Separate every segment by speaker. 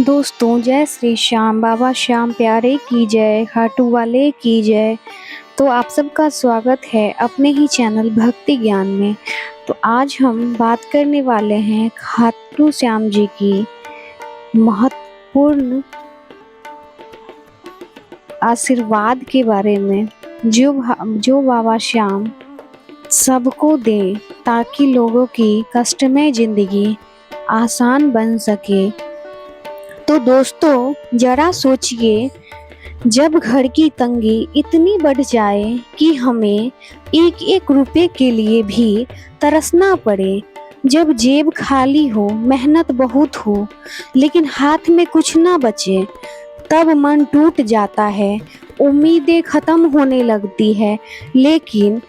Speaker 1: दोस्तों जय श्री श्याम, बाबा श्याम प्यारे की जय, खाटू वाले की जय। तो आप सबका स्वागत है अपने ही चैनल भक्ति ज्ञान में। तो आज हम बात करने वाले हैं खाटू श्याम जी की महत्वपूर्ण आशीर्वाद के बारे में, जो बाबा श्याम सबको दें ताकि लोगों की कष्टमय जिंदगी आसान बन सके। तो दोस्तों जरा सोचिए, जब घर की तंगी इतनी बढ़ जाए कि हमें एक एक रुपए के लिए भी तरसना पड़े, जब जेब खाली हो, मेहनत बहुत हो लेकिन हाथ में कुछ ना बचे, तब मन टूट जाता है, उम्मीदें खत्म होने लगती है। लेकिन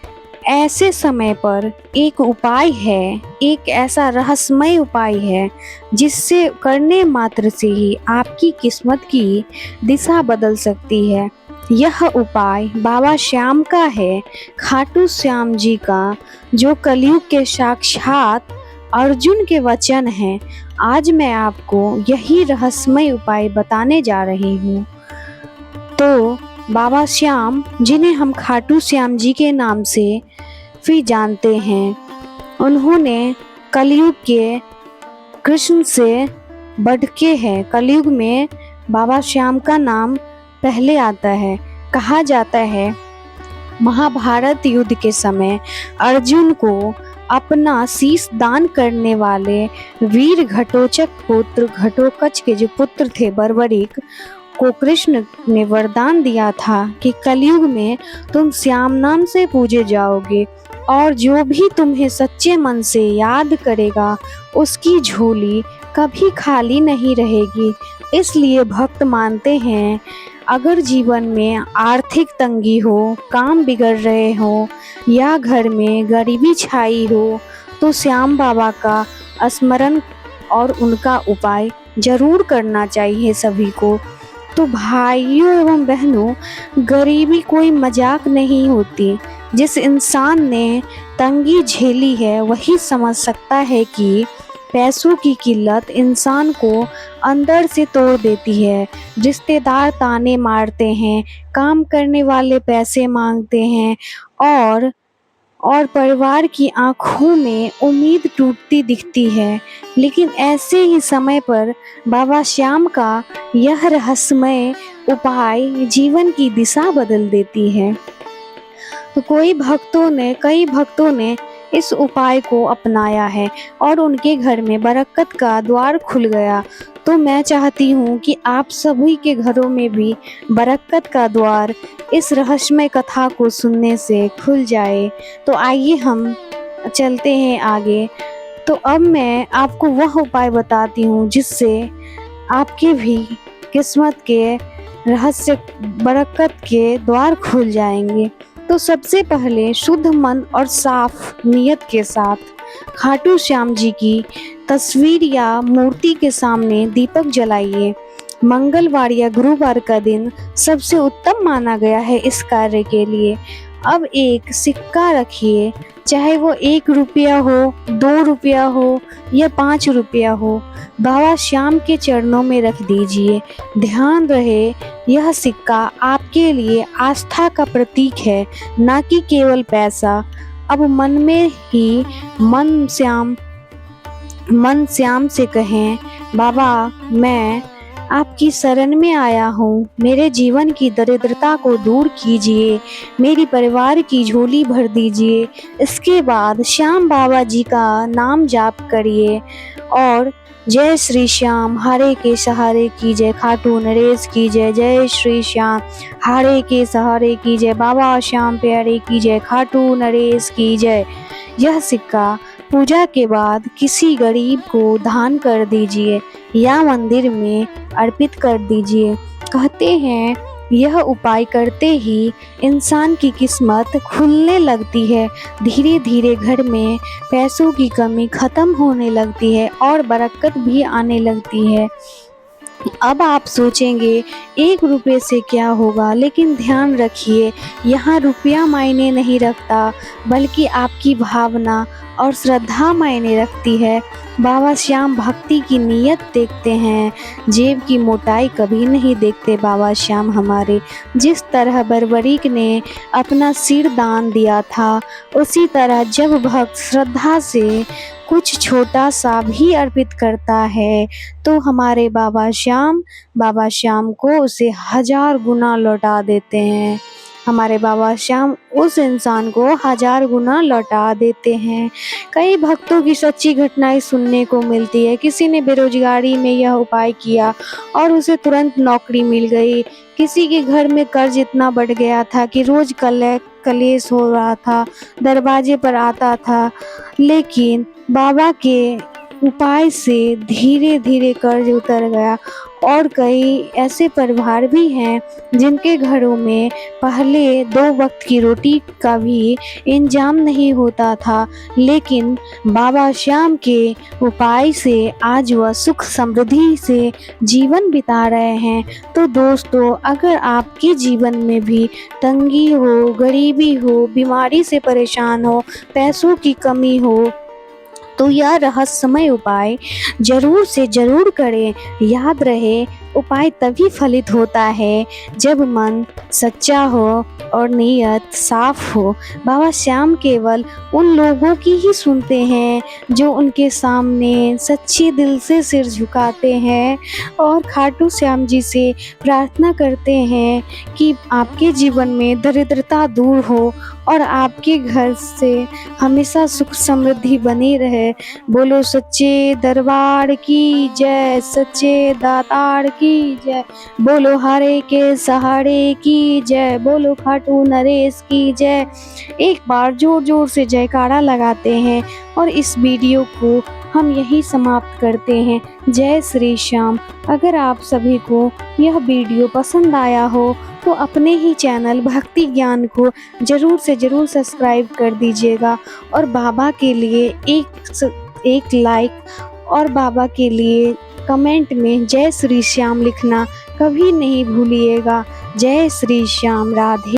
Speaker 1: ऐसे समय पर एक उपाय है, एक ऐसा रहस्यमय उपाय है जिससे करने मात्र से ही आपकी किस्मत की दिशा बदल सकती है। यह उपाय बाबा श्याम का है, खाटू श्याम जी का, जो कलयुग के साक्षात अर्जुन के वचन हैं। आज मैं आपको यही रहस्यमय उपाय बताने जा रही हूँ। तो बाबा श्याम, जिन्हें हम खाटू श्याम जी के नाम से भी जानते हैं, उन्होंने कलयुग के कृष्ण से बढ़ के हैं। कलयुग में बाबा श्याम का नाम पहले आता है। कहा जाता है महाभारत युद्ध के समय अर्जुन को अपना शीश दान करने वाले वीर घटोत्कच के जो पुत्र थे बर्बरीक को कृष्ण ने वरदान दिया था कि कलयुग में तुम श्याम नाम से पूजे जाओगे और जो भी तुम्हें सच्चे मन से याद करेगा उसकी झोली कभी खाली नहीं रहेगी। इसलिए भक्त मानते हैं, अगर जीवन में आर्थिक तंगी हो, काम बिगड़ रहे हो या घर में गरीबी छाई हो, तो श्याम बाबा का स्मरण और उनका उपाय जरूर करना चाहिए सभी को। तो भाइयों एवं बहनों, गरीबी कोई मजाक नहीं होती। जिस इंसान ने तंगी झेली है वही समझ सकता है कि पैसों की किल्लत इंसान को अंदर से तोड़ देती है। रिश्तेदार ताने मारते हैं, काम करने वाले पैसे मांगते हैं और परिवार की आंखों में उम्मीद टूटती दिखती है। लेकिन ऐसे ही समय पर बाबा श्याम का यह रहस्यमय उपाय जीवन की दिशा बदल देती है। तो कई भक्तों ने इस उपाय को अपनाया है और उनके घर में बरकत का द्वार खुल गया। तो मैं चाहती हूँ कि आप सभी के घरों में भी बरकत का द्वार इस रहस्यमय कथा को सुनने से खुल जाए। तो आइए हम चलते हैं आगे। तो अब मैं आपको वह उपाय बताती हूँ जिससे आपके भी किस्मत के रहस्य बरकत के द्वार खुल जाएंगे। तो सबसे पहले शुद्ध मन और साफ नियत के साथ खाटू श्याम जी की तस्वीर या मूर्ति के सामने दीपक जलाइए। मंगलवार या गुरुवार का दिन सबसे उत्तम माना गया है इस कार्य के लिए। अब एक सिक्का रखिए, चाहे वो 1 रुपया हो, 2 रुपया हो या 5 रुपया हो, बाबा श्याम के चरणों में रख दीजिए। ध्यान रहे, यह सिक्का आपके लिए आस्था का प्रतीक है, न कि केवल पैसा। अब मन में ही मन श्याम से कहें, बाबा मैं आपकी शरण में आया हूँ, मेरे जीवन की दरिद्रता को दूर कीजिए, मेरी परिवार की झोली भर दीजिए। इसके बाद श्याम बाबा जी का नाम जाप करिए और जय श्री श्याम हारे के सहारे की जय, खाटू नरेश की जय, जय श्री श्याम हारे के सहारे की जय, बाबा श्याम प्यारे की जय, खाटू नरेश की जय। यह सिक्का पूजा के बाद किसी गरीब को दान कर दीजिए या मंदिर में अर्पित कर दीजिए। कहते हैं यह उपाय करते ही इंसान की किस्मत खुलने लगती है, धीरे धीरे घर में पैसों की कमी खत्म होने लगती है और बरकत भी आने लगती है। अब आप सोचेंगे 1 रुपये से क्या होगा, लेकिन ध्यान रखिए यहाँ रुपया मायने नहीं रखता, बल्कि आपकी भावना और श्रद्धा मायने रखती है। बाबा श्याम भक्ति की नीयत देखते हैं, जेब की मोटाई कभी नहीं देखते बाबा श्याम हमारे। जिस तरह बर्बरीक ने अपना सिर दान दिया था, उसी तरह जब भक्त श्रद्धा से कुछ छोटा सा भी अर्पित करता है, तो हमारे बाबा श्याम को उसे 1000 गुना लौटा देते हैं। हमारे बाबा श्याम उस इंसान को 1000 गुना लौटा देते हैं। कई भक्तों की सच्ची घटनाएं सुनने को मिलती है। किसी ने बेरोजगारी में यह उपाय किया और उसे तुरंत नौकरी मिल गई। किसी के घर में कर्ज इतना बढ़ गया था कि रोज कलेश हो रहा था, दरवाजे पर आता था, लेकिन बाबा के उपाय से धीरे धीरे कर्ज उतर गया। और कई ऐसे परिवार भी हैं जिनके घरों में पहले 2 वक्त की रोटी का भी इंतजाम नहीं होता था, लेकिन बाबा श्याम के उपाय से आज वह सुख समृद्धि से जीवन बिता रहे हैं। तो दोस्तों, अगर आपके जीवन में भी तंगी हो, गरीबी हो, बीमारी से परेशान हो, पैसों की कमी हो, तो यह रहस्यमय उपाय जरूर से जरूर करें। याद रहे, उपाय तभी फलित होता है जब मन सच्चा हो और नीयत साफ हो। बाबा श्याम केवल उन लोगों की ही सुनते हैं जो उनके सामने सच्चे दिल से सिर झुकाते हैं और खाटू श्याम जी से प्रार्थना करते हैं कि आपके जीवन में दरिद्रता दूर हो और आपके घर से हमेशा सुख समृद्धि बनी रहे। बोलो सच्चे दरबार की जय, सच्चे दातार की जय, बोलो हारे के सहारे की जय, बोलो खाटू नरेश की जय। एक बार जोर जोर से जयकारा लगाते हैं और इस वीडियो को हम यही समाप्त करते हैं। जय श्री श्याम। अगर आप सभी को यह वीडियो पसंद आया हो तो अपने ही चैनल भक्ति ज्ञान को जरूर से जरूर सब्सक्राइब कर दीजिएगा और बाबा के लिए एक लाइक और बाबा के लिए कमेंट में जय श्री श्याम लिखना कभी नहीं भूलिएगा। जय श्री श्याम। राधे।